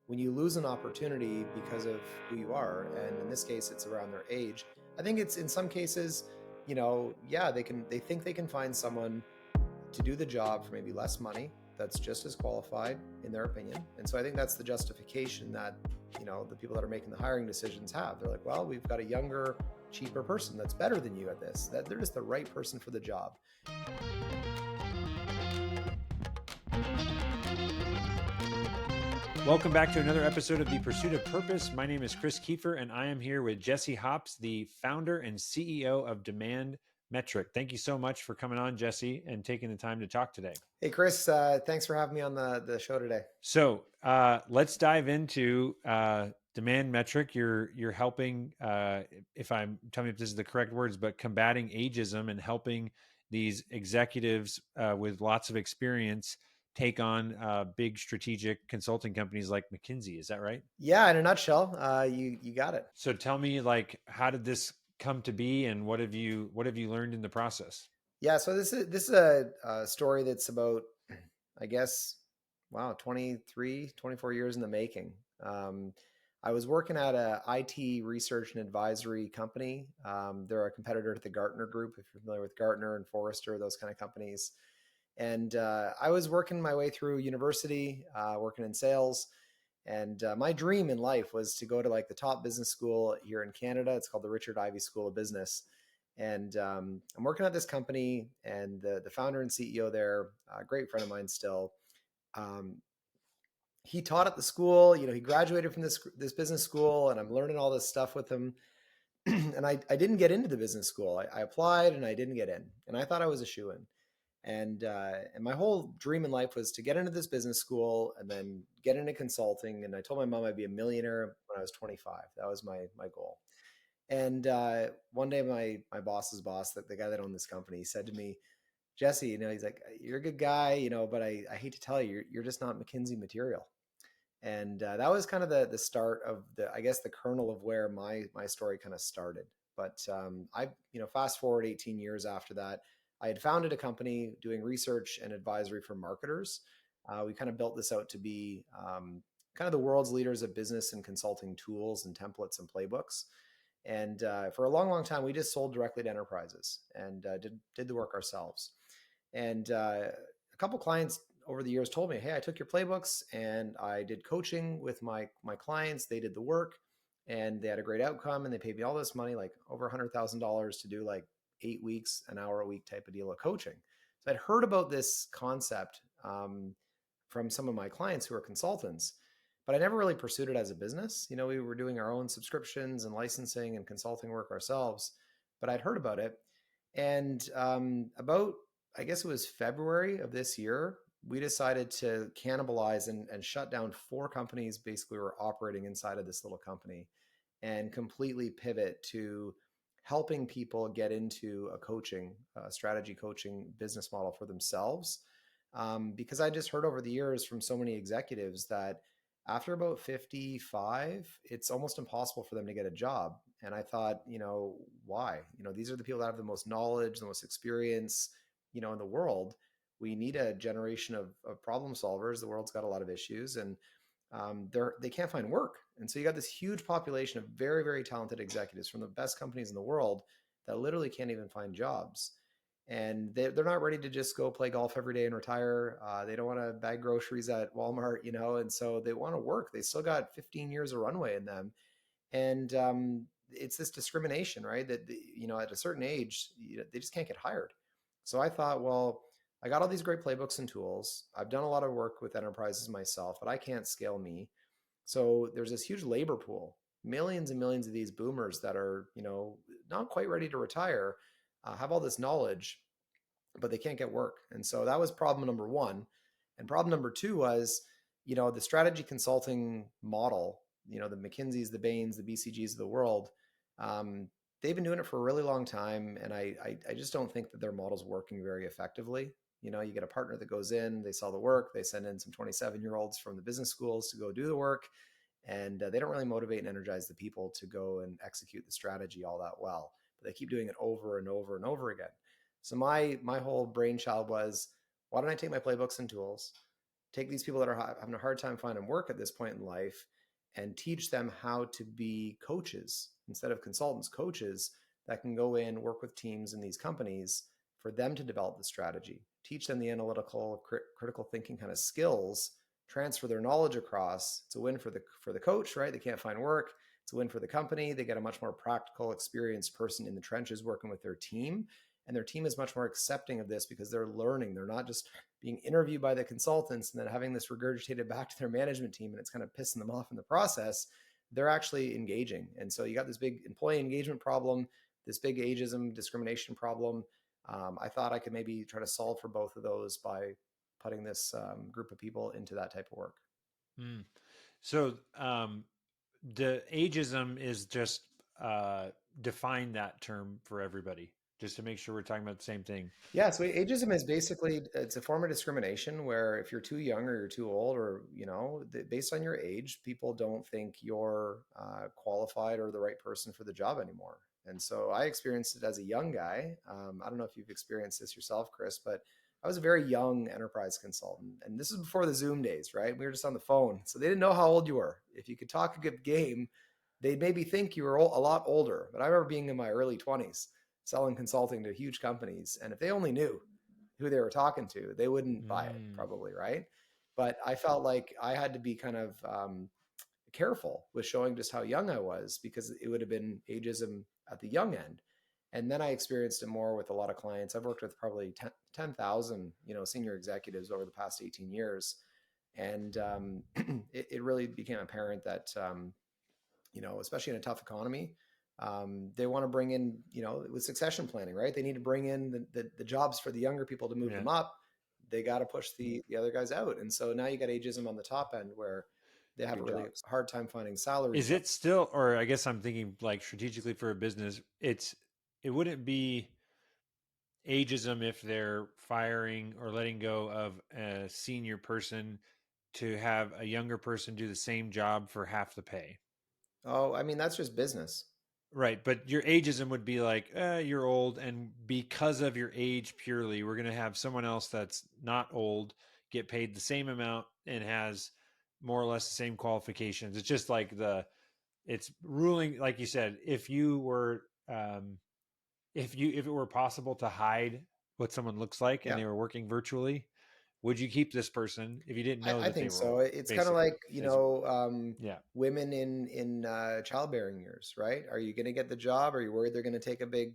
when you lose an opportunity because of who you are, and in this case, it's around their age, I think it's in some cases, yeah, they think they can find someone to do the job for maybe less money that's just as qualified in their opinion. And so I think that's the justification that, the people that are making the hiring decisions have. They're like, well, we've got a younger, cheaper person that's better than you at this, that they're just the right person for the job. Welcome back to another episode of The Pursuit of Purpose. My name is Chris Kiefer, and I am here with Jesse Hops, the founder and CEO of Demand Metric. Thank you so much for coming on, Jesse, and taking the time to talk today. Hey, Chris, thanks for having me on the show today. So let's dive into Demand Metric. You're helping, tell me if this is the correct words, but combating ageism and helping these executives with lots of experience take on big strategic consulting companies like McKinsey. Is that right? Yeah, in a nutshell, you got it. So tell me, how did this come to be, and what have you learned in the process? Yeah, so this is a story that's about, I guess, wow, 23, 24 years in the making. I was working at a IT research and advisory company. They're a competitor to the Gartner Group, if you're familiar with Gartner and Forrester, those kind of companies. And I was working my way through university, working in sales. And my dream in life was to go to like the top business school here in Canada. It's called the Richard Ivey School of Business. And I'm working at this company, and the founder and CEO there, a great friend of mine still, um, he taught at the school. He graduated from this business school, and I'm learning all this stuff with him. And I didn't get into the business school. I applied and I didn't get in, and I thought I was a shoo-in. And my whole dream in life was to get into this business school and then get into consulting. And I told my mom I'd be a millionaire when I was 25. That was my goal. And one day, my boss's boss, the guy that owned this company, said to me, Jesse, he's like, you're a good guy, but I hate to tell you, you're just not McKinsey material. And that was kind of the start of I guess the kernel of where my story kind of started. But I, fast forward 18 years after that, I had founded a company doing research and advisory for marketers. We kind of built this out to be kind of the world's leaders of business and consulting tools and templates and playbooks. And for a long, long time, we just sold directly to enterprises and did the work ourselves. And a couple clients over the years told me, hey, I took your playbooks and I did coaching with my clients. They did the work and they had a great outcome, and they paid me all this money, like over $100,000 to do like 8 weeks, an hour a week type of deal of coaching. So I'd heard about this concept from some of my clients who are consultants, but I never really pursued it as a business. We were doing our own subscriptions and licensing and consulting work ourselves, but I'd heard about it. And about, I guess it was February of this year, we decided to cannibalize and shut down 4 companies basically were operating inside of this little company, and completely pivot to helping people get into a strategy coaching business model for themselves. Because I just heard over the years from so many executives that after about 55, it's almost impossible for them to get a job. And I thought, why? These are the people that have the most knowledge, the most experience, in the world. We need a generation of problem solvers. The world's got a lot of issues, and they can't find work. And so you got this huge population of very, very talented executives from the best companies in the world that literally can't even find jobs. And they're not ready to just go play golf every day and retire. They don't want to bag groceries at Walmart, and so they want to work. They still got 15 years of runway in them. And it's this discrimination, right? That, at a certain age, they just can't get hired. So I thought, well, I got all these great playbooks and tools. I've done a lot of work with enterprises myself, but I can't scale me. So there's this huge labor pool, millions and millions of these boomers that are, not quite ready to retire, have all this knowledge, but they can't get work. And so that was problem number one. And problem number two was, the strategy consulting model, the McKinseys, the Bains, the BCGs of the world, they've been doing it for a really long time. And I just don't think that their model's working very effectively. You get a partner that goes in, they sell the work, they send in some 27-year-olds from the business schools to go do the work, and they don't really motivate and energize the people to go and execute the strategy all that well. But they keep doing it over and over and over again. So my whole brainchild was, why don't I take my playbooks and tools, take these people that are having a hard time finding work at this point in life and teach them how to be coaches instead of consultants, coaches that can go in, work with teams in these companies for them to develop the strategy, teach them the analytical, critical thinking kind of skills, transfer their knowledge across. It's a win for the coach, right? They can't find work. It's a win for the company. They get a much more practical, experienced person in the trenches working with their team. And their team is much more accepting of this because they're learning. They're not just being interviewed by the consultants and then having this regurgitated back to their management team, and it's kind of pissing them off in the process. They're actually engaging. And so you got this big employee engagement problem, this big ageism discrimination problem. I thought I could maybe try to solve for both of those by putting this group of people into that type of work. Mm. So the ageism is just define that term for everybody, just to make sure we're talking about the same thing. Yeah, so ageism is basically, it's a form of discrimination where if you're too young or you're too old, or based on your age, people don't think you're qualified or the right person for the job anymore. And so I experienced it as a young guy. I don't know if you've experienced this yourself, Chris, but I was a very young enterprise consultant, and this is before the Zoom days, right? We were just on the phone, so they didn't know how old you were. If you could talk a good game, they'd maybe think you were a lot older. But I remember being in my early 20s selling consulting to huge companies. And if they only knew who they were talking to, they wouldn't buy it probably, right? But I felt like I had to be kind of careful with showing just how young I was, because it would have been ageism at the young end. And then I experienced it more with a lot of clients. I've worked with probably 10,000, senior executives over the past 18 years. And it really became apparent that, especially in a tough economy, they want to bring in, with succession planning, right? They need to bring in the jobs for the younger people to move them up. They got to push the other guys out. And so now you got ageism on the top end where they have a really hard time finding salary. Is it still, or I guess I'm thinking like strategically for a business, it wouldn't be ageism if they're firing or letting go of a senior person to have a younger person do the same job for half the pay. Oh, I mean, that's just business. Right. But your ageism would be like, you're old. And because of your age purely, we're going to have someone else that's not old get paid the same amount and has more or less the same qualifications. It's just like it's ruling, like you said, if you were, if it were possible to hide what someone looks like and they were working virtually, would you keep this person if you didn't know I that they think were so. old? It's kind of like, Yeah. women in childbearing years, right? Are you going to get the job? Are you worried they're going to take a big,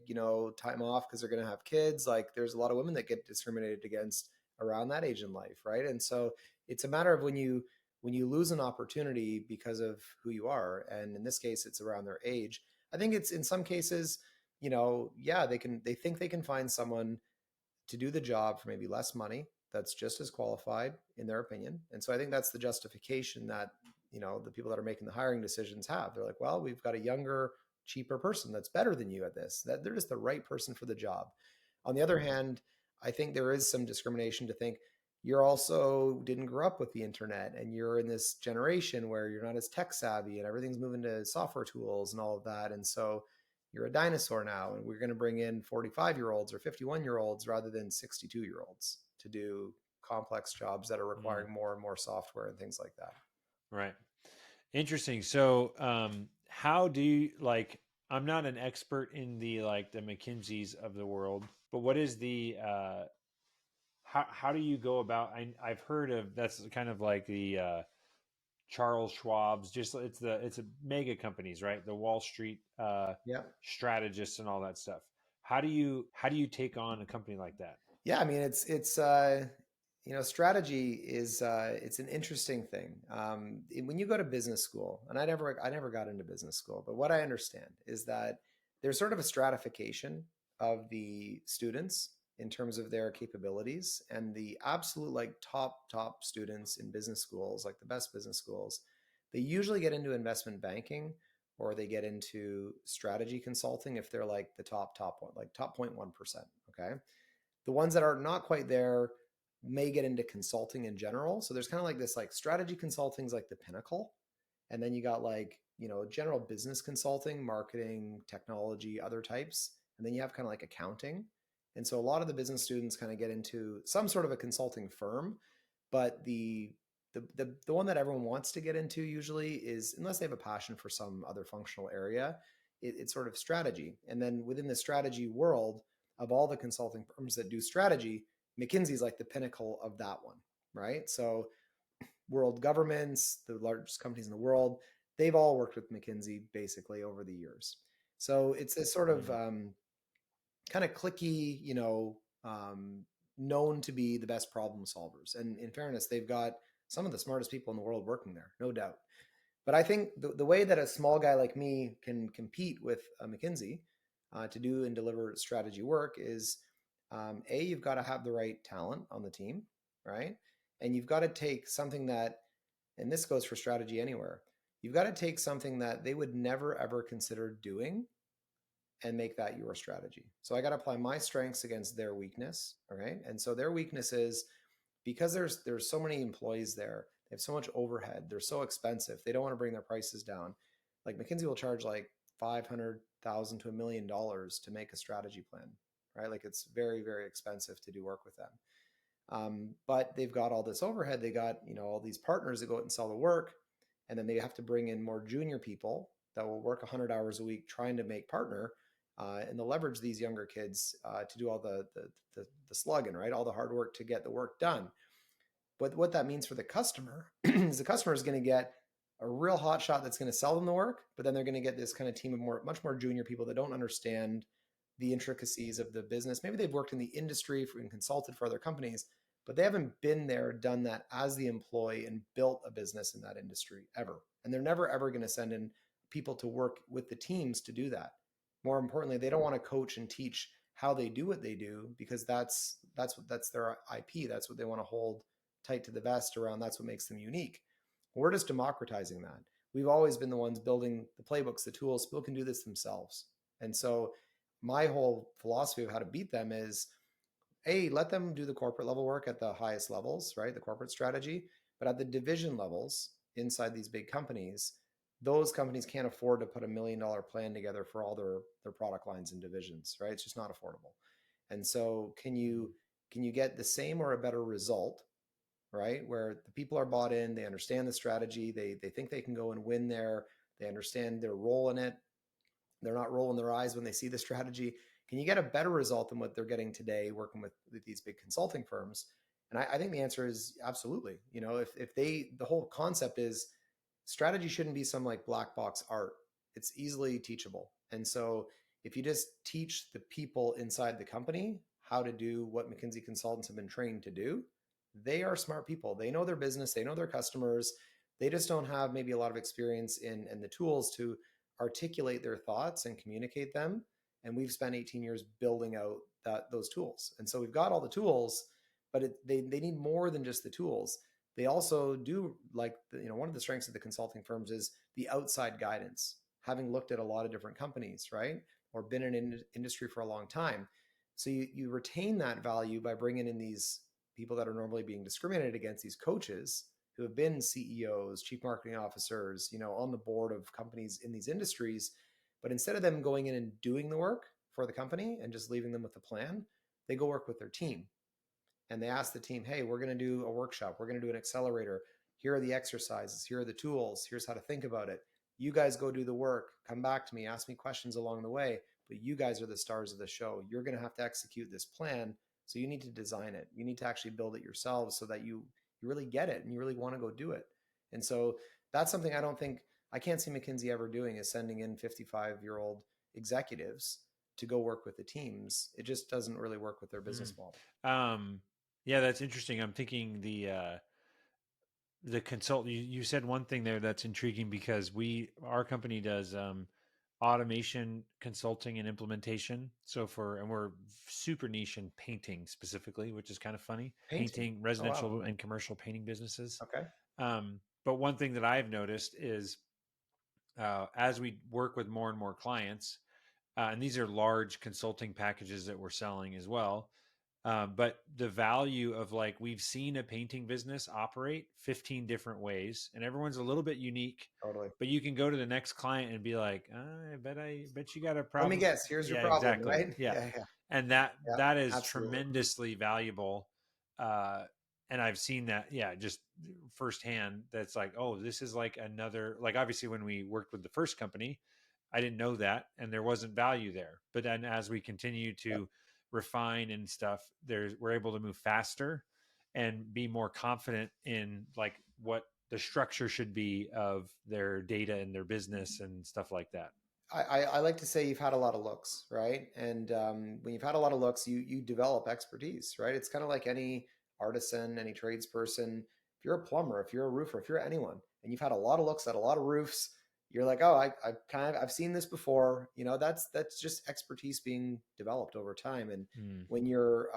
time off because they're going to have kids? Like, there's a lot of women that get discriminated against around that age in life, right? And so it's a matter of when you lose an opportunity because of who you are, and in this case, it's around their age. I think it's in some cases, they think they can find someone to do the job for maybe less money that's just as qualified in their opinion. And so I think that's the justification that, the people that are making the hiring decisions have. They're like, well, we've got a younger, cheaper person that's better than you at this, that they're just the right person for the job. On the other hand, I think there is some discrimination to think you're also didn't grow up with the internet and you're in this generation where you're not as tech savvy and everything's moving to software tools and all of that. And so you're a dinosaur now, and we're going to bring in 45-year-olds or 51-year-olds rather than 62-year-olds to do complex jobs that are requiring more and more software and things like that. Right. Interesting. So, how do you I'm not an expert in the McKinseys of the world, but what is the, how do you go about, I've heard of, that's kind of like the, Charles Schwab's, just it's a mega companies, right? The Wall Street strategists and all that stuff. How do you take on a company like that? Yeah, I mean, it's strategy is it's an interesting thing. When you go to business school, and I never got into business school, but what I understand is that there's sort of a stratification of the students in terms of their capabilities, and the absolute top students in business schools, like the best business schools, they usually get into investment banking or they get into strategy consulting if they're like the top one, like top 0.1%. Okay. The ones that are not quite there may get into consulting in general. So there's kind of like this, like strategy consulting is like the pinnacle. And then you got general business consulting, marketing, technology, other types. And then you have kind of like accounting. And so a lot of the business students kind of get into some sort of a consulting firm, But the one that everyone wants to get into usually is, unless they have a passion for some other functional area, it's sort of strategy. And then within the strategy world, of all the consulting firms that do strategy, McKinsey is like the pinnacle of that one, right? So world governments, the largest companies in the world, they've all worked with McKinsey basically over the years. So it's this sort of kind of clicky, known to be the best problem solvers. And in fairness, they've got some of the smartest people in the world working there, no doubt. But I think the way that a small guy like me can compete with McKinsey to do and deliver strategy work is you've got to have the right talent on the team, right? And you've got to take something that, and this goes for strategy anywhere, you've got to take something that they would never ever consider doing and make that your strategy. So I got to apply my strengths against their weakness. Okay. And so their weakness is, because there's so many employees there, they have so much overhead, they're so expensive, they don't want to bring their prices down. Like McKinsey will charge like $500,000 to $1 million to make a strategy plan, right? Like it's very, very expensive to do work with them. But they've got all this overhead. They got, all these partners that go out and sell the work, and then they have to bring in more junior people that will work 100 hours a week trying to make partner, and they'll leverage these younger kids to do all the slugging, right? All the hard work to get the work done. But what that means for the customer is the customer is going to get a real hot shot that's going to sell them the work, but then they're going to get this kind of team of much more junior people that don't understand the intricacies of the business. Maybe they've worked in the industry and consulted for other companies, but they haven't been there, done that as the employee and built a business in that industry ever. And they're never, ever going to send in people to work with the teams to do that. More importantly, they don't want to coach and teach how they do what they do, because that's their IP. That's what they want to hold tight to the vest around. That's what makes them unique. We're just democratizing that. We've always been the ones building the playbooks, the tools. People can do this themselves. And so my whole philosophy of how to beat them is, let them do the corporate level work at the highest levels, right? The corporate strategy. But at the division levels inside these big companies, those companies can't afford to put $1 million plan together for all their product lines and divisions, right? It's just not affordable. And so can you get the same or a better result, right? Where the people are bought in, they understand the strategy, they think they can go and win there, they understand their role in it, they're not rolling their eyes when they see the strategy. Can you get a better result than what they're getting today working with these big consulting firms? And I think the answer is absolutely. If the whole concept is, strategy shouldn't be some like black box art. It's easily teachable. And so if you just teach the people inside the company how to do what McKinsey consultants have been trained to do, they are smart people. They know their business, they know their customers. They just don't have maybe a lot of experience in the tools to articulate their thoughts and communicate them. And we've spent 18 years building out those tools. And so we've got all the tools, but they need more than just the tools. They also do, like, one of the strengths of the consulting firms is the outside guidance, having looked at a lot of different companies, right? Or been in industry for a long time. So you retain that value by bringing in these people that are normally being discriminated against, these coaches who have been CEOs, chief marketing officers, on the board of companies in these industries. But instead of them going in and doing the work for the company and just leaving them with the plan, they go work with their team. And they ask the team, hey, we're going to do a workshop. We're going to do an accelerator. Here are the exercises. Here are the tools. Here's how to think about it. You guys go do the work. Come back to me. Ask me questions along the way. But you guys are the stars of the show. You're going to have to execute this plan. So you need to design it. You need to actually build it yourselves so that you really get it and you really want to go do it. And so that's something I can't see McKinsey ever doing, is sending in 55-year-old executives to go work with the teams. It just doesn't really work with their business model. Yeah, that's interesting. I'm thinking the consult. You said one thing there that's intriguing, because our company does automation consulting and implementation. And we're super niche in painting specifically, which is kind of funny. Painting, residential Oh, wow. and commercial painting businesses. Okay. But one thing that I've noticed is as we work with more and more clients, and these are large consulting packages that we're selling as well. But the value of, like, we've seen a painting business operate 15 different ways, and everyone's a little bit unique. Totally. But you can go to the next client and be like, I bet you got a Let problem. me guess. Here's your Yeah, problem, exactly. right? Yeah. Yeah, yeah, And yeah. that is Absolutely. tremendously valuable. And I've seen that, yeah, just firsthand. That's like, oh, this is like another, like, obviously when we worked with the first company, I didn't know that, and there wasn't value there. But then as we continue to refine and stuff, we're able to move faster and be more confident in like what the structure should be of their data and their business and stuff like that. I like to say you've had a lot of looks, right? And when you've had a lot of looks, you develop expertise, right? It's kind of like any artisan, any tradesperson. If you're a plumber, if you're a roofer, if you're anyone, and you've had a lot of looks at a lot of roofs, you're like, oh, I've seen this before. You know, that's just expertise being developed over time. And Mm, when you're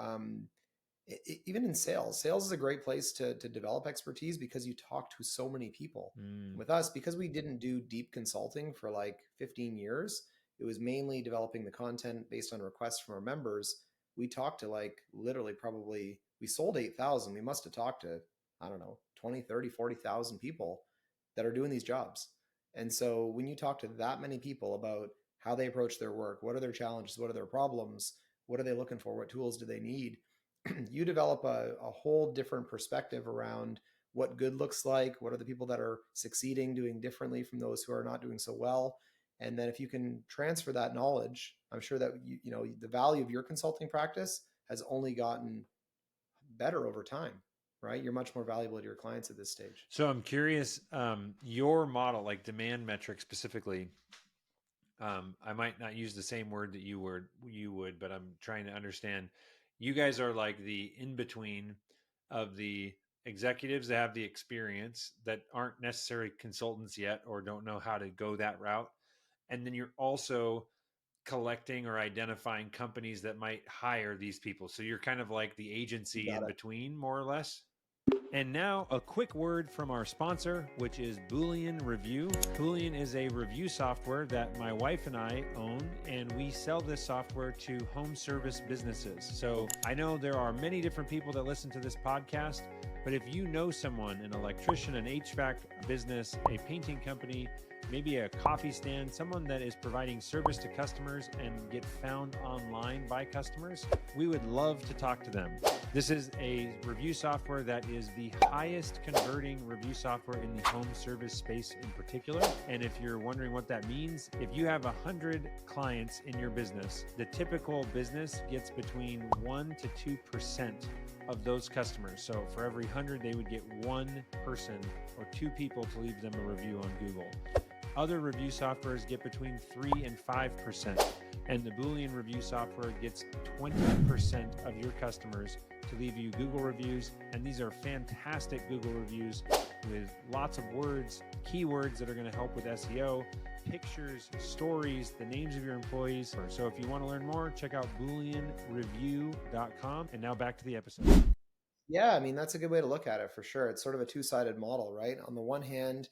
even in sales, sales is a great place to develop expertise because you talk to so many people. mm, With us, because we didn't do deep consulting for like 15 years, it was mainly developing the content based on requests from our members. We talked to like literally probably, we sold 8,000. We must have talked to, I don't know, 20, 30, 40,000 people that are doing these jobs. And so when you talk to that many people about how they approach their work, what are their challenges, what are their problems, what are they looking for, what tools do they need, you develop a whole different perspective around what good looks like, what are the people that are succeeding, doing differently from those who are not doing so well. And then if you can transfer that knowledge, I'm sure that you know the value of your consulting practice has only gotten better over time, right? You're much more valuable to your clients at this stage. so I'm curious, your model, like demand metrics specifically, I might not use the same word that you would, but I'm trying to understand. You guys are like the in between of the executives that have the experience that aren't necessarily consultants yet or don't know how to go that route, and then you're also collecting or identifying companies that might hire these people. So you're kind of like the You agency got in it. between, more or less. And now, a quick word from our sponsor, which is Boolean Review. Boolean is a review software that my wife and I own, and we sell this software to home service businesses. So I know there are many different people that listen to this podcast, but if you know someone, an electrician, an HVAC business, a painting company, maybe a coffee stand, someone that is providing service to customers and get found online by customers, we would love to talk to them. This is a review software that is the highest converting review software in the home service space in particular. And if you're wondering what that means, if you have 100 clients in your business, the typical business gets between 1 to 2% of those customers. So for every 100, they would get one person or two people to leave them a review on Google. Other review softwares get between 3 and 5%, and the Boolean review software gets 20% of your customers to leave you Google reviews. And these are fantastic Google reviews with lots of words, keywords that are going to help with SEO, pictures, stories, the names of your employees. So if you want to learn more, check out booleanreview.com. And now back to the episode. Yeah, I mean, that's a good way to look at it for sure. It's sort of a two-sided model, right? On the one hand,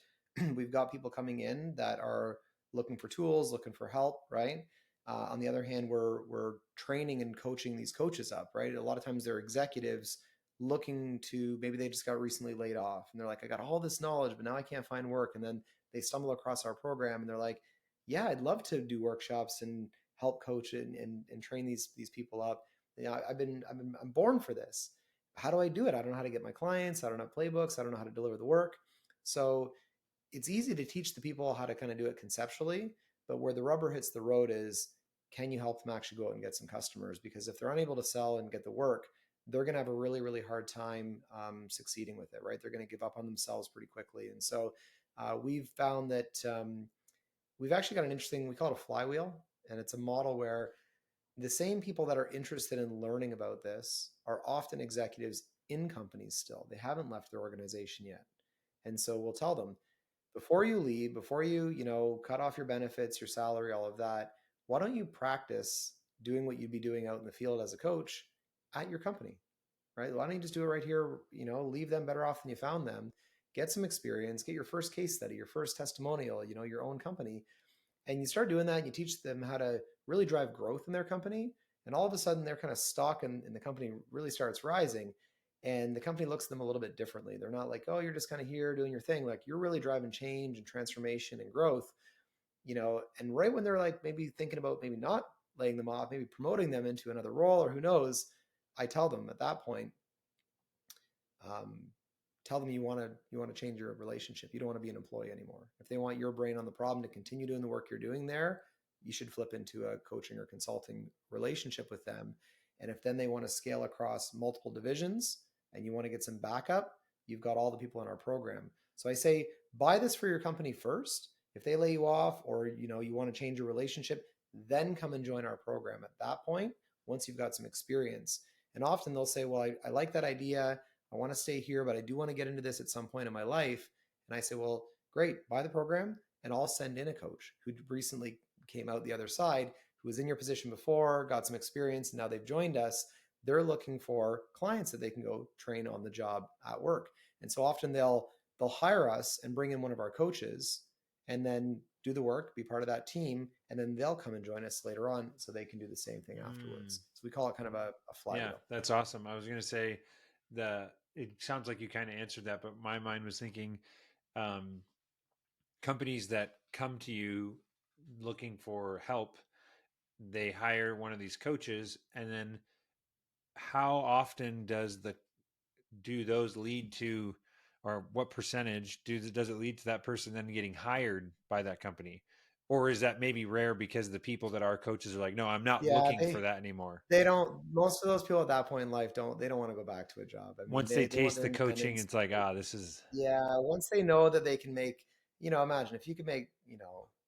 we've got people coming in that are looking for tools, looking for help, right? On the other hand, we're training and coaching these coaches up, right? A lot of times they're executives looking to, maybe they just got recently laid off and they're like, I got all this knowledge, but now I can't find work. And then they stumble across our program and they're like, yeah, I'd love to do workshops and help coach and train these people up. You know, I'm born for this. How do I do it? I don't know how to get my clients. I don't have playbooks. I don't know how to deliver the work. So it's easy to teach the people how to kind of do it conceptually, but where the rubber hits the road is, can you help them actually go out and get some customers? Because if they're unable to sell and get the work, they're going to have a really, really hard time succeeding with it, right? They're going to give up on themselves pretty quickly. And so we've found that we've actually got an interesting, we call it a flywheel. And it's a model where the same people that are interested in learning about this are often executives in companies still. They haven't left their organization yet. And so we'll tell them, before you leave, before you cut off your benefits, your salary, all of that, why don't you practice doing what you'd be doing out in the field as a coach at your company, right? Why don't you just do it right here? Leave them better off than you found them. Get some experience, get your first case study, your first testimonial, your own company. And you start doing that and you teach them how to really drive growth in their company. And all of a sudden they're kind of stuck and the company really starts rising. And the company looks at them a little bit differently. They're not like, oh, you're just kind of here doing your thing. Like, you're really driving change and transformation and growth, and right when they're like maybe thinking about maybe not laying them off, maybe promoting them into another role or who knows, I tell them at that point, tell them you want to change your relationship. You don't want to be an employee anymore. If they want your brain on the problem to continue doing the work you're doing there, you should flip into a coaching or consulting relationship with them. And if then they want to scale across multiple divisions and you want to get some backup, you've got all the people in our program. So I say, buy this for your company first. If they lay you off, or you want to change your relationship, then come and join our program at that point, once you've got some experience. And often they'll say, well, I like that idea. I want to stay here, but I do want to get into this at some point in my life. And I say, well, great, buy the program, and I'll send in a coach who recently came out the other side, who was in your position before, got some experience, and now they've joined us. They're looking for clients that they can go train on the job at work. And so often they'll hire us and bring in one of our coaches and then do the work, be part of that team, and then they'll come and join us later on so they can do the same thing afterwards. So we call it kind of a Yeah, flywheel. that's awesome. I was going to say it sounds like you kind of answered that, but my mind was thinking um, companies that come to you looking for help, they hire one of these coaches, and then how often do those lead to, or what percentage does it lead to that person then getting hired by that company? Or is that maybe rare because the people that are coaches are like, no, I'm not Yeah, looking for that anymore. they don't. Most of those people at that point in life don't want to go back to a job. I mean, Once they they want taste their the coaching, independence. it's like, this is, Yeah, once they know that they can make, imagine if you could make,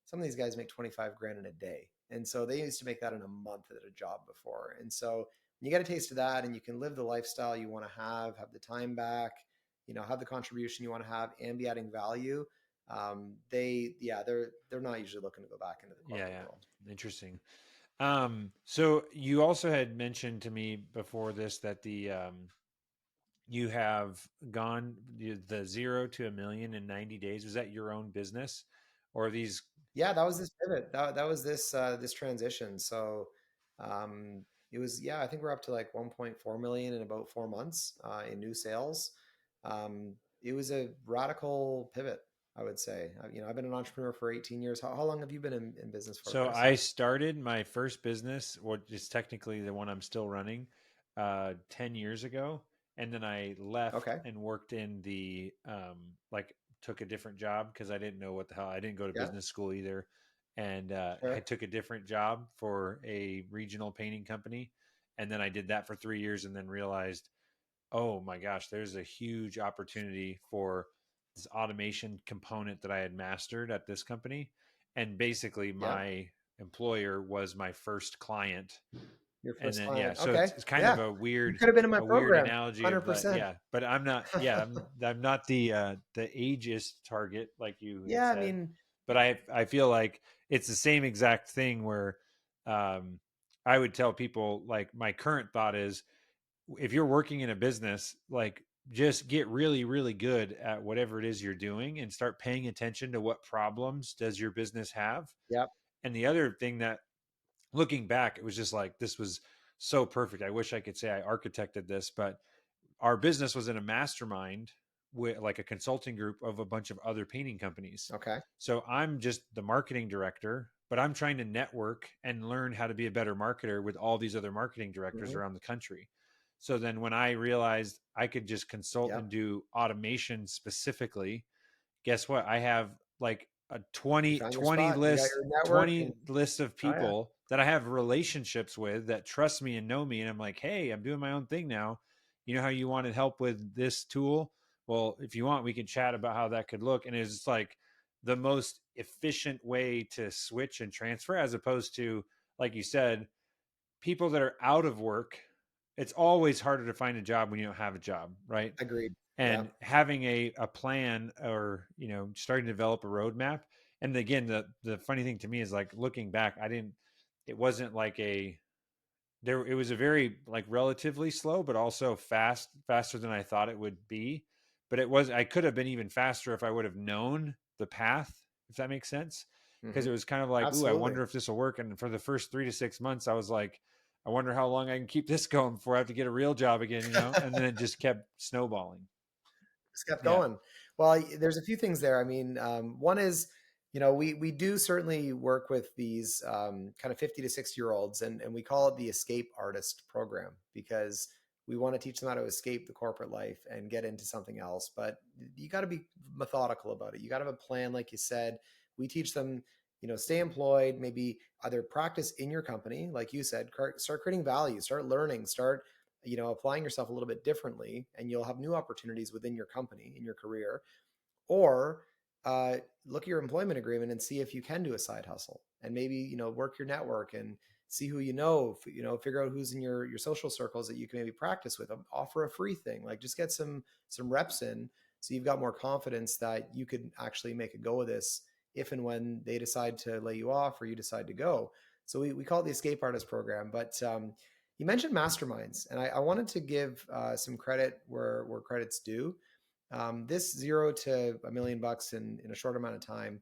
some of these guys make 25 grand in a day. And so they used to make that in a month at a job before. And so you get a taste of that, and you can live the lifestyle you want to have the time back, have the contribution you want to have, and be adding value. They're not usually looking to go back into the yeah, corporate yeah. world. Interesting. So you also had mentioned to me before this that you have gone the 0 to 1 million in 90 days. Was that your own business, or these? Yeah, that was this pivot. That was this transition. So it was, yeah, I think we're up to like 1.4 million in about 4 months in new sales. It was a radical pivot, I would say. I've been an entrepreneur for 18 years. How long have you been in business for, So Chris? I started my first business, which is technically the one I'm still running, 10 years ago. And then I left Okay. and worked in like took a different job because I didn't know what the hell, I didn't go to Yeah, business school either. And I sure. took a different job for a regional painting company. And then I did that for 3 years and then realized, oh my gosh, there's a huge opportunity for this automation component that I had mastered at this company. And basically, Yeah. my employer was my first client. Your And first then, yeah, client. so Okay. it's kind of Yeah. You could have been in my a weird program. analogy of that. 100%. Yeah, but I'm not, yeah, I'm not the ageist target like you had Yeah, I said, mean, but I feel like it's the same exact thing where, um, I would tell people like my current thought is if you're working in a business, like just get really, really good at whatever it is you're doing and start paying attention to what problems does your business have. yeah, And the other thing that looking back, it was just like, this was so perfect. I wish I could say I architected this, but our business was in a mastermind with like a consulting group of a bunch of other painting companies. okay. So I'm just the marketing director, but I'm trying to network and learn how to be a better marketer with all these other marketing directors Hmm. around the country. So then when I realized I could just consult Yep. and do automation specifically, guess what? I have like a You 20 found your 20 spot. You got list your network, 20 and list of oh yeah. people that I have relationships with that trust me and know me. And I'm like, hey, I'm doing my own thing now. You know how you wanted help with this tool? Well, if you want, we can chat about how that could look. And it's like the most efficient way to switch and transfer, as opposed to, like you said, people that are out of work. It's always harder to find a job when you don't have a job, right? Agreed. Yeah. And having a plan, or starting to develop a roadmap. And again, the funny thing to me is like looking back, it wasn't like it was a very like relatively slow but also faster than I thought it would be. But I could have been even faster if I would have known the path, if that makes sense. Because Hmm. it was kind of like, ooh, I Absolutely. wonder if this will work. And for the first 3 to 6 months I was like, I wonder how long I can keep this going before I have to get a real job again, and then it just kept snowballing. Just kept Yeah. going. Well, there's a few things there. I mean, one is, we do certainly work with these kind of 50 to 60-year-olds, and we call it the escape artist program, because we want to teach them how to escape the corporate life and get into something else. But you got to be methodical about it. You got to have a plan, like you said. We teach them, stay employed, maybe either practice in your company, like you said, start creating value, start learning, start, applying yourself a little bit differently, and you'll have new opportunities within your company, in your career. Or look at your employment agreement and see if you can do a side hustle, and maybe work your network and see who figure out who's in your social circles that you can maybe practice with. Offer a free thing, like just get some reps in, so you've got more confidence that you could actually make a go of this if and when they decide to lay you off or you decide to go. So we call it the Escape Artist Program. But you mentioned masterminds, and I wanted to give some credit where credit's due. This $0 to $1 million in a short amount of time,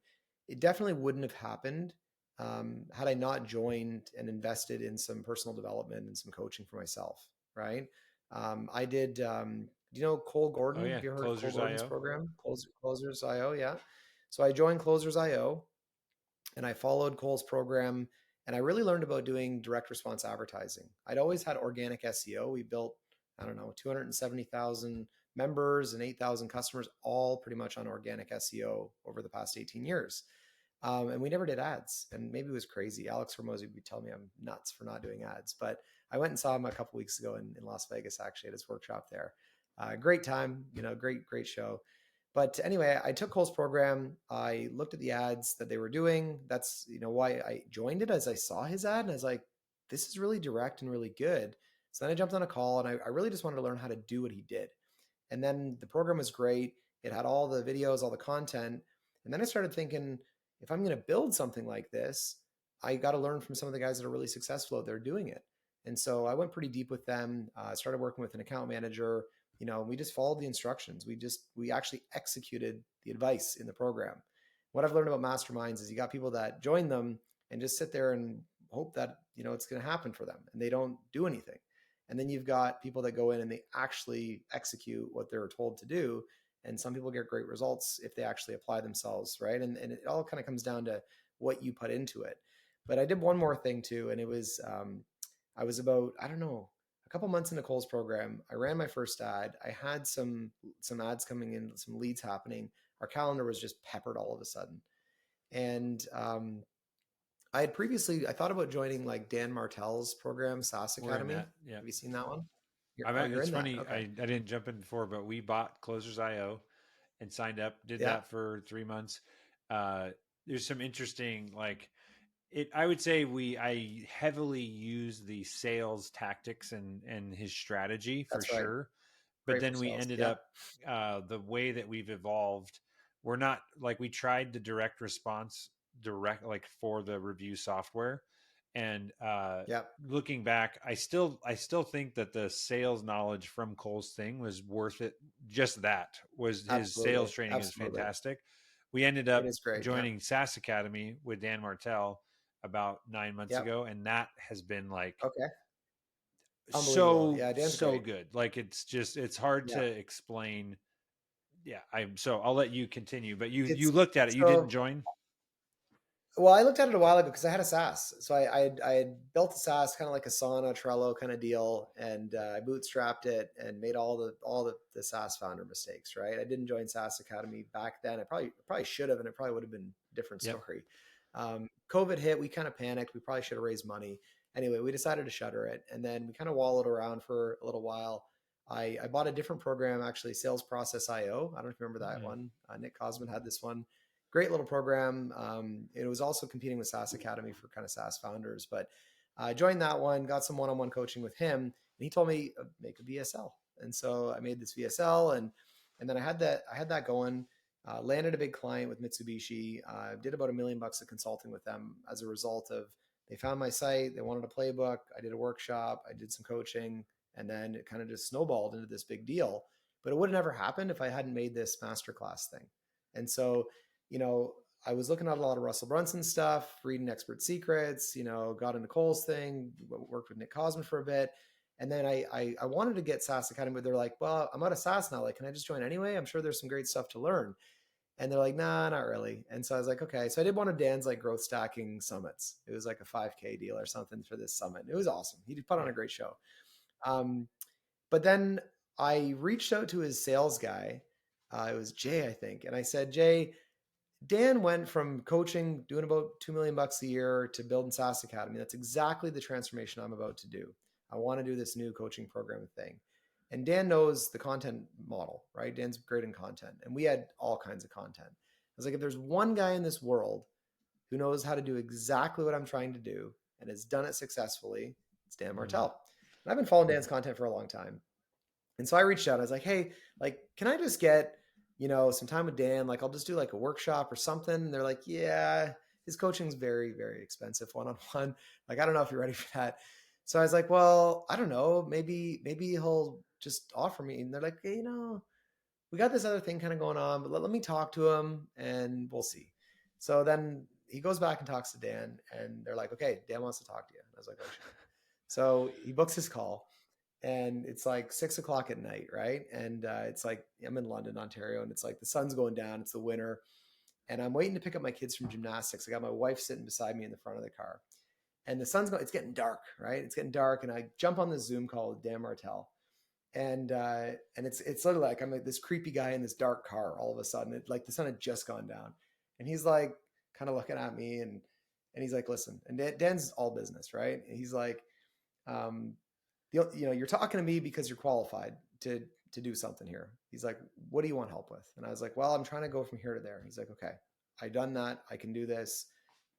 it definitely wouldn't have happened had I not joined and invested in some personal development and some coaching for myself. Right? I did. Do you know Cole Oh Gordon? yeah, Have you ever heard of Cole Closers Gordon's IO. program? Closers IO, yeah. So I joined Closers IO, and I followed Cole's program, and I really learned about doing direct response advertising. I'd always had organic SEO. We built, I don't know, 270,000 members and 8,000 customers, all pretty much on organic SEO over the past 18 years. And we never did ads, and maybe it was crazy. Alex Hormozi would tell me I'm nuts for not doing ads, but I went and saw him a couple weeks ago in Las Vegas, actually, at his workshop there. Great time, great show. But anyway, I took Cole's program. I looked at the ads that they were doing. That's why I joined it, as I saw his ad and I was like, this is really direct and really good. So then I jumped on a call, and I really just wanted to learn how to do what he did. And then the program was great. It had all the videos, all the content. And then I started thinking, if I'm going to build something like this, I got to learn from some of the guys that are really successful out there doing it. And so I went pretty deep with them. I started working with an account manager. We just followed the instructions. We actually executed the advice in the program. What I've learned about masterminds is you got people that join them and just sit there and hope that it's going to happen for them, and they don't do anything. And then you've got people that go in and they actually execute what they're told to do. And some people get great results if they actually apply themselves, right? And it all kind of comes down to what you put into it. But I did one more thing too, and it was I was about, I don't know, a couple months into Cole's program. I ran my first ad. I had some ads coming in, some leads happening. Our calendar was just peppered all of a sudden. And I thought about joining like Dan Martell's program, SaaS We're in Academy. that. Yeah. Have you seen that one? You're It's in that. funny. Okay. I didn't jump in before, but we bought Closers IO and signed up. Did Yeah, that for 3 months. Uh, there's some interesting like it. I would say I heavily use the sales tactics and his strategy for that's right. sure. But Great for then we sales. ended Yeah. up the way that we've evolved. We're not like we tried the direct response direct like for the review software, and Yeah. looking back, I still think that the sales knowledge from Cole's thing was worth it. Just that was his sales Absolutely. training is Absolutely. fantastic. We ended It up is great. Yeah. joining SaaS Academy with Dan Martell about 9 months Yep. ago, and that has been like Okay. Unbelievable. so Yeah. Dan's so great. good. Like it's hard to Yeah. explain. Yeah, I'm so I'll let you continue, but you It's looked at it. You didn't so join. Well, I looked at it a while ago because I had a SaaS. So I had built a SaaS, kind of like a Sauna Trello kind of deal, and I bootstrapped it and made all the SaaS founder mistakes. Right, I didn't join SaaS Academy back then. I probably should have, and it probably would have been a different Yep. story. COVID hit, we kind of panicked. We probably should have raised money. Anyway, we decided to shutter it, and then we kind of wallowed around for a little while. I bought a different program, actually, Sales Process IO. I don't know if you remember that Mm. one. Nick Cosman had this one. Great little program. It was also competing with SaaS Academy for kind of SaaS founders, but I joined that one, got some one-on-one coaching with him, and he told me make a VSL. And so I made this VSL, and then I had that going. Landed a big client with Mitsubishi. Did about $1 million of consulting with them as a result of they found my site. They wanted a playbook. I did a workshop. I did some coaching, and then it kind of just snowballed into this big deal. But it would have never happened if I hadn't made this masterclass thing. And so, you know, I was looking at a lot of Russell Brunson stuff, reading Expert Secrets, got into Cole's thing, worked with Nick Cosman for a bit. And then I wanted to get SaaS Academy, but they're like, well, I'm out of SaaS now. Like, can I just join anyway? I'm sure there's some great stuff to learn. And they're like, nah, not really. And so I was like, okay. So I did one of Dan's like growth stacking summits. It was like a 5K deal or something for this summit. It was awesome. He put on Yeah. a great show. Um, but then I reached out to his sales guy. It was Jay, I think. And I said, Jay, Dan went from coaching, doing about $2 million a year, to building SaaS Academy. That's exactly the transformation I'm about to do. I want to do this new coaching program thing. And Dan knows the content model, right? Dan's great in content. And we had all kinds of content. I was like, if there's one guy in this world who knows how to do exactly what I'm trying to do and has done it successfully, it's Dan Martell. And I've been following Dan's content for a long time. And so I reached out. I was like, hey, like, can I just get, some time with Dan? Like, I'll just do like a workshop or something. And they're like, yeah, his coaching's very, very expensive one-on-one. Like, I don't know if you're ready for that. So I was like, well, I don't know. Maybe he'll just offer me. And they're like, hey, we got this other thing kind of going on, but let me talk to him and we'll see. So then he goes back and talks to Dan, and they're like, okay, Dan wants to talk to you. And I was like, oh, shit. So he books his call, and it's like 6 o'clock at night, right? And it's like, I'm in London, Ontario, and it's like the sun's going down. It's the winter, and I'm waiting to pick up my kids from gymnastics. I got my wife sitting beside me in the front of the car, and the sun's going. It's getting dark, right? It's getting dark, and I jump on this Zoom call with Dan Martell, and it's literally like I'm like this creepy guy in this dark car. All of a sudden, like the sun had just gone down, and he's like kind of looking at me, and he's like, listen, and Dan's all business, right? And he's like, um, you're talking to me because you're qualified to do something here. He's like, what do you want help with? And I was like, well, I'm trying to go from here to there. He's like, okay, I've done that. I can do this.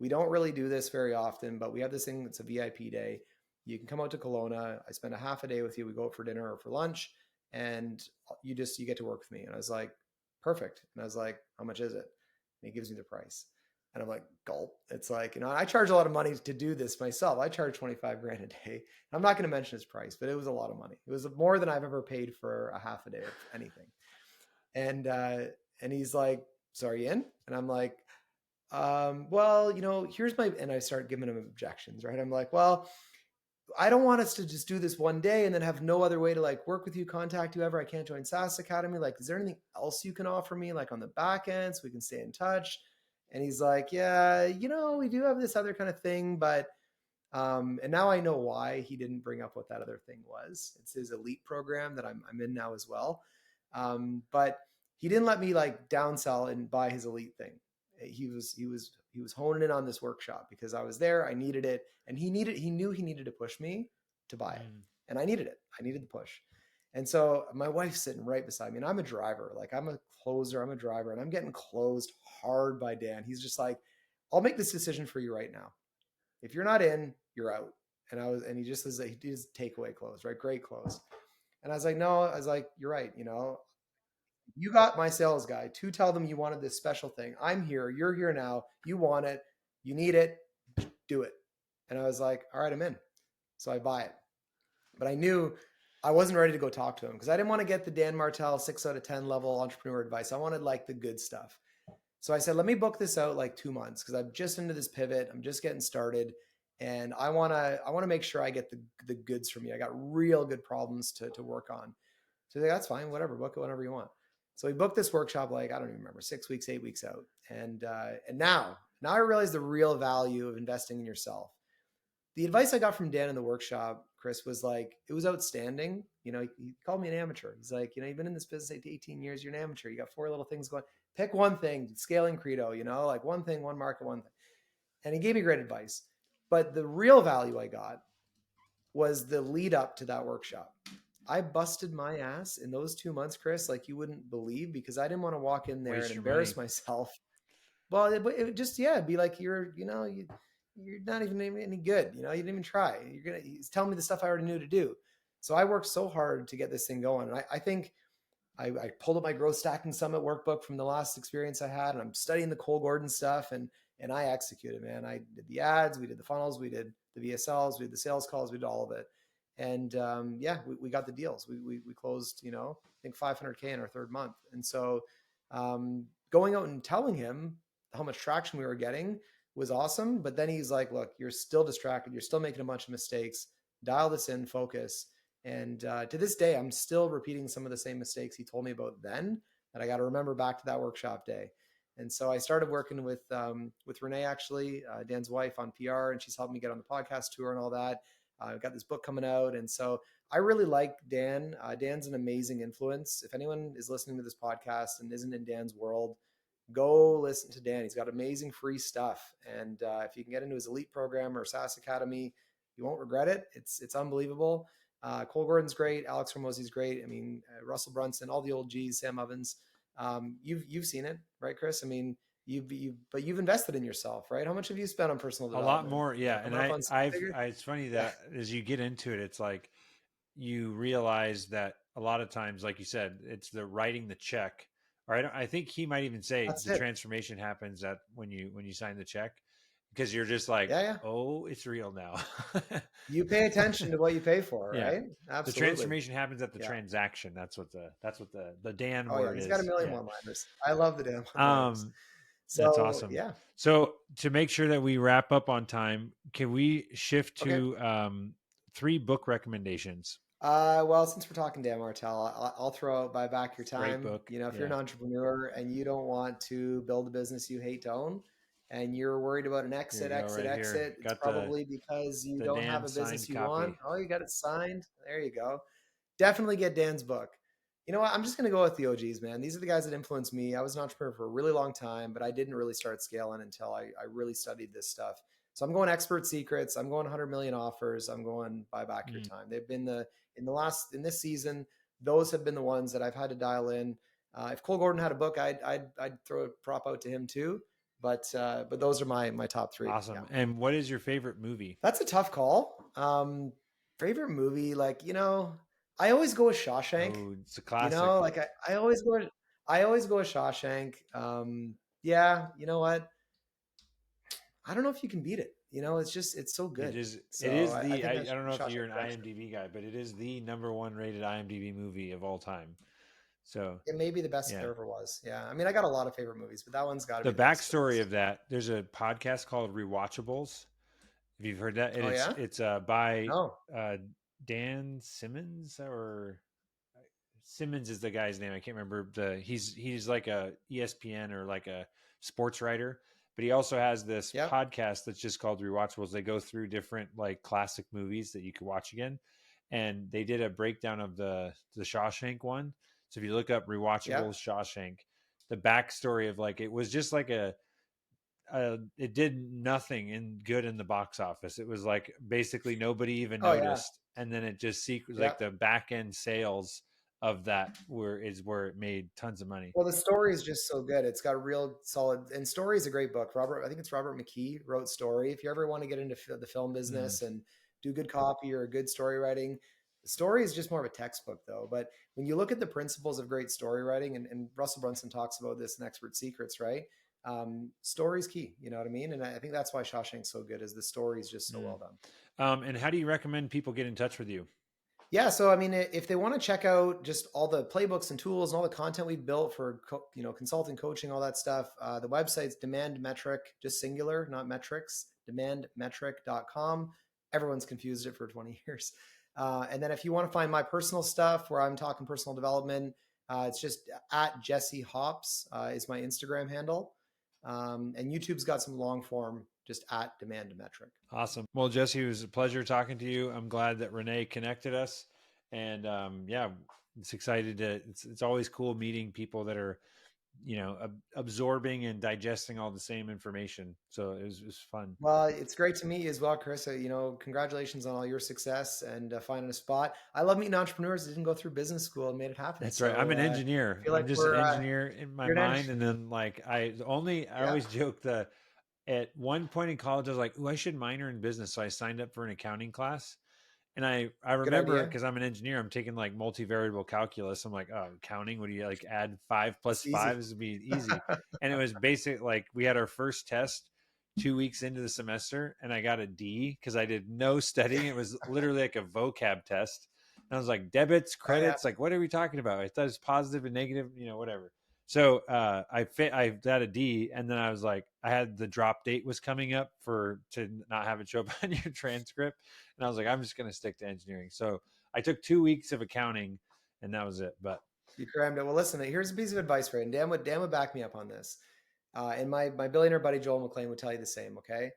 We don't really do this very often, but we have this thing that's a VIP day. You can come out to Kelowna. I spend a half a day with you. We go out for dinner or for lunch, and you get to work with me. And I was like, perfect. And I was like, how much is it? And he gives me the price. And I'm like, gulp. It's like, I charge a lot of money to do this myself. I charge 25 grand a day. I'm not going to mention his price, but it was a lot of money. It was more than I've ever paid for a half a day of anything. And he's like, so are you in? And I'm like, well, here's and I start giving him objections, right? I'm like, well, I don't want us to just do this one day and then have no other way to like work with you, contact you ever. I can't join SaaS Academy. Like, is there anything else you can offer me, like on the back end, so we can stay in touch? And he's like, yeah, we do have this other kind of thing, but, and now I know why he didn't bring up what that other thing was. It's his elite program that I'm in now as well. But he didn't let me like downsell and buy his elite thing. He was honing in on this workshop because I was there. I needed it. And he knew he needed to push me to buy it. And I needed it. I needed the push. And so my wife's sitting right beside me, and I'm a driver. Like, I'm a closer, I'm a driver, and I'm getting closed hard by Dan. He's just like, I'll make this decision for you right now. If you're not in, you're out. And he just says, he does takeaway close, right? Great close. And I was like, no, I was like, you're right. You got my sales guy to tell them you wanted this special thing. I'm here. You're here now. You want it. You need it. Do it. And I was like, all right, I'm in. So I buy it. But I knew I wasn't ready to go talk to him because I didn't want to get the Dan Martell 6 out of 10 level entrepreneur advice. I wanted like the good stuff. So I said, let me book this out like 2 months because I'm just into this pivot. I'm just getting started. And I want to make sure I get the goods from you. I got real good problems to work on. So like, that's fine. Whatever. Book it whenever you want. So we booked this workshop, like, I don't even remember, 6 weeks, 8 weeks out. And now I realize the real value of investing in yourself. The advice I got from Dan in the workshop, Chris, was like, it was outstanding. He called me an amateur. He's like, you've been in this business 18 years. You're an amateur. You got 4 little things going. Pick one thing, scaling credo, like one thing, one market, one thing. And he gave me great advice. But the real value I got was the lead up to that workshop. I busted my ass in those 2 months, Chris, like you wouldn't believe, because I didn't want to walk in there and embarrass myself. Well, it just, be like, you're not even any good. You didn't even try. He's telling me the stuff I already knew to do. So I worked so hard to get this thing going. And I think I pulled up my Growth Stacking Summit workbook from the last experience I had, and I'm studying the Cole Gordon stuff, and I executed, man. I did the ads, we did the funnels, we did the VSLs, we did the sales calls, we did all of it. And we got the deals. We closed, I think $500K in our 3rd month. And so going out and telling him how much traction we were getting was awesome. But then he's like, look, you're still distracted. You're still making a bunch of mistakes. Dial this in, focus. And to this day, I'm still repeating some of the same mistakes he told me about then that I got to remember back to that workshop day. And so I started working with Renee, actually, Dan's wife, on PR, and she's helped me get on the podcast tour and all that. I've got this book coming out. And so I really like Dan. Dan's an amazing influence. If anyone is listening to this podcast and isn't in Dan's world, go listen to Dan. He's got amazing free stuff. And if you can get into his elite program or SaaS Academy, you won't regret it. It's unbelievable. Cole Gordon's great. Alex Hormozi's great. I mean, Russell Brunson, all the old G's, Sam Ovens. You've seen it, right, Chris? I mean, but you've invested in yourself, right? How much have you spent on personal A lot development? more. Yeah. And Coming up on six figures? it's funny Yeah, that as you get into it, it's like, you realize that a lot of times, like you said, it's the writing the check. Or I think he might even say that's the it. transformation happens that when you sign the check, because you're just like, Yeah, yeah. oh, it's real now. You pay attention to what you pay for, Yeah. right? The Absolutely. transformation happens at the Yeah. transaction. That's what the Dan Oh yeah, word he's got a is. million Yeah. one-liners. I love the damn one-liners. Um, that's So awesome. yeah, So to make sure that we wrap up on time, can we shift okay. to 3 book recommendations? Well, since we're talking Dan Martell, I'll throw out Buy Back Your Great Time. book. You know, if you're an Yeah. entrepreneur and you don't want to build a business you hate to own, and you're worried about an Here exit, you go, exit, right here. exit, it's Got the probably because you the don't have Dan a business signed you want. copy. Oh, you got it signed. There you go. Definitely get Dan's book. You know what? I'm just going to go with the OGs, man. These are the guys that influenced me. I was an entrepreneur for a really long time, but I didn't really start scaling until I really studied this stuff. So I'm going expert secrets. I'm going 100 million offers. I'm going buy back your Mm. time. They've been in this season, those have been the ones that I've had to dial in. If Cole Gordon had a book, I'd throw a prop out to him too. But those are my top three. Yeah. Awesome. And what is your favorite movie? That's a tough call. Favorite movie, I always go with Shawshank. Oh, it's a classic. I always go with Shawshank. Yeah, you know what? I don't know if you can beat it. It's so It good. is. It So is I the. think I that's don't know if Shawshank you're an Redemption. IMDb guy, but it is the number one rated IMDb movie of all time. So It may be the best yeah, there ever was. Yeah, I mean, I got a lot of favorite movies, but that one's got to the be the best of the backstory best. of that. There's a podcast called Rewatchables. If you've heard that, and Oh yeah? it's by No. Dan Simmons, or Simmons is the guy's name. I can't remember he's like a ESPN or like a sports writer, but he also has this Yep. podcast that's just called Rewatchables. They go through different like classic movies that you could watch again, and they did a breakdown of the Shawshank one. So if you look up Yep. Rewatchables Shawshank, the backstory of like it was just like it did nothing in good in the box office. It was like basically nobody even Oh yeah. noticed, and then it just like Yep. the back end sales of that where it made tons of money. Well, the story is just so good. It's got real solid, and Story is a great book. I think it's Robert McKee wrote Story. If you ever want to get into the film Mm, business and do good copy or good story writing, Story is just more of a textbook, though. But when you look at the principles of great story writing, and Russell Brunson talks about this in Expert Secrets, right? Story is key. You know what I mean? And I think that's why Shawshank's so good, is the story is just so mm. well done. And how do you recommend people get in touch with you? Yeah, so I mean, if they want to check out just all the playbooks and tools and all the content we've built for consulting, coaching, all that stuff, the website's Demand Metric, just singular, not metrics, demandmetric.com. Everyone's confused it for 20 years. And then if you want to find my personal stuff where I'm talking personal development, it's just at Jesse Hops is my Instagram handle. And YouTube's got some long form, just at Demand Metric. Awesome. Well, Jesse, it was a pleasure talking to you. I'm glad that Renee connected us, and yeah, it's excited to. It's always cool meeting people that are absorbing and digesting all the same information. So it was fun. Well, it's great to meet you as well, Chris. Congratulations on all your success and finding a spot. I love meeting entrepreneurs that didn't go through business school and made it happen. That's right. I'm So an I engineer. feel I'm like just an engineer in my you're an mind. And then like I yeah, always joke that at one point in college, I was like, "Ooh, I should minor in business." So I signed up for an accounting class. And I good remember, idea. because I'm an engineer, I'm taking like multivariable calculus. I'm like, oh, counting, what do you like add 5 + 5? It's easy. This would be easy. And it was basic, like we had our first test 2 weeks into the semester, and I got a D because I did no studying. It was literally like a vocab test. And I was like, debits, Oh yeah, credits, like what are we talking about? I thought it was positive and negative, whatever. So I got a D, and then I was like, I had the drop date was coming up to not have it show up on your transcript, and I was like, I'm just going to stick to engineering. So I took 2 weeks of accounting, and that was it. But you crammed it. Well, listen, here's a piece of advice for you, and Dan would back me up on this. And my billionaire buddy Joel McLean would tell you the same. Okay,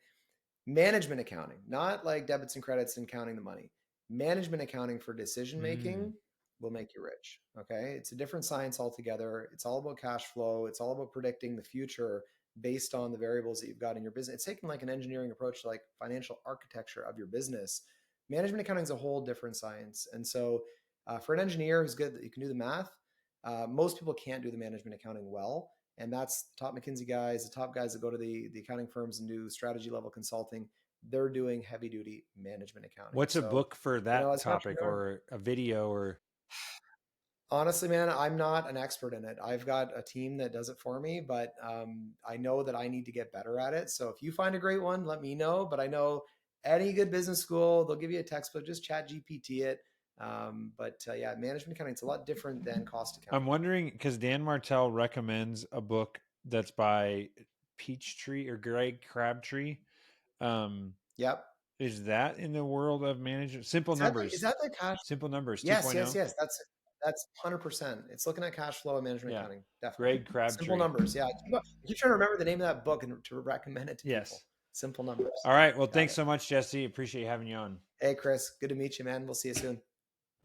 Management accounting, not like debits and credits and counting the money. Management accounting for decision making will make you rich. Okay. It's a different science altogether. It's all about cash flow. It's all about predicting the future based on the variables that you've got in your business. It's taking like an engineering approach to like financial architecture of your business. Management accounting is a whole different science. And so for an engineer who's good that you can do the math, most people can't do the management accounting well. And that's the top McKinsey guys, the top guys that go to the accounting firms and do strategy level consulting. They're doing heavy duty management accounting. What's a book for that as an topic, entrepreneur, or a video, or? honestly, man, I'm not an expert in it. I've got a team that does it for me, but I know that I need to get better at it. So if you find a great one, let me know. But I know any good business school, they'll give you a textbook, just chat GPT it. Yeah, management accounting, it's a lot different than cost accounting. I'm wondering, because Dan Martell recommends a book that's by Peachtree or Greg Crabtree. Yep. Is that in the world of management? Simple Numbers. Is that the cash? Simple Numbers 2.0? Yes. That's 100%. It's looking at cash flow and management accounting. Definitely. Greg Crabtree. Simple Numbers. Yeah. I keep trying to remember the name of that book and to recommend it to people. Simple Numbers. All right. Well, thanks so much, Jesse. Appreciate having you on. Hey, Chris. Good to meet you, man. We'll see you soon.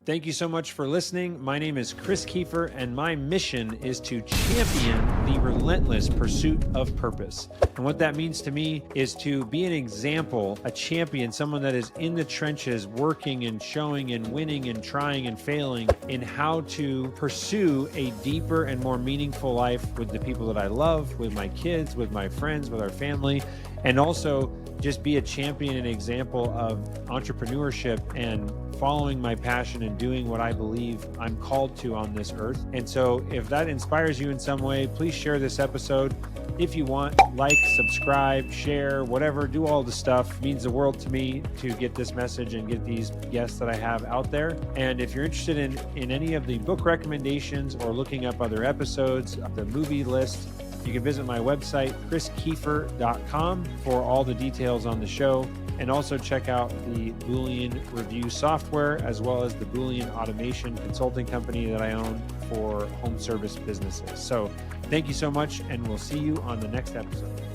Thank you so much for listening. My name is Chris Kiefer, and my mission is to champion the relentless pursuit of purpose. And what that means to me is to be an example, a champion, someone that is in the trenches, working and showing and winning and trying and failing in how to pursue a deeper and more meaningful life with the people that I love, with my kids, with my friends, with our family, and also just be a champion and example of entrepreneurship and following my passion and doing what I believe I'm called to on this earth. And so if that inspires you in some way, please share this episode. If you want, like, subscribe, share, whatever, do all the stuff. It means the world to me to get this message and get these guests that I have out there. And if you're interested in any of the book recommendations or looking up other episodes, the movie list, you can visit my website, chriskiefer.com, for all the details on the show. And also check out the Boolean review software, as well as the Boolean automation consulting company that I own for home service businesses. So thank you so much, and we'll see you on the next episode.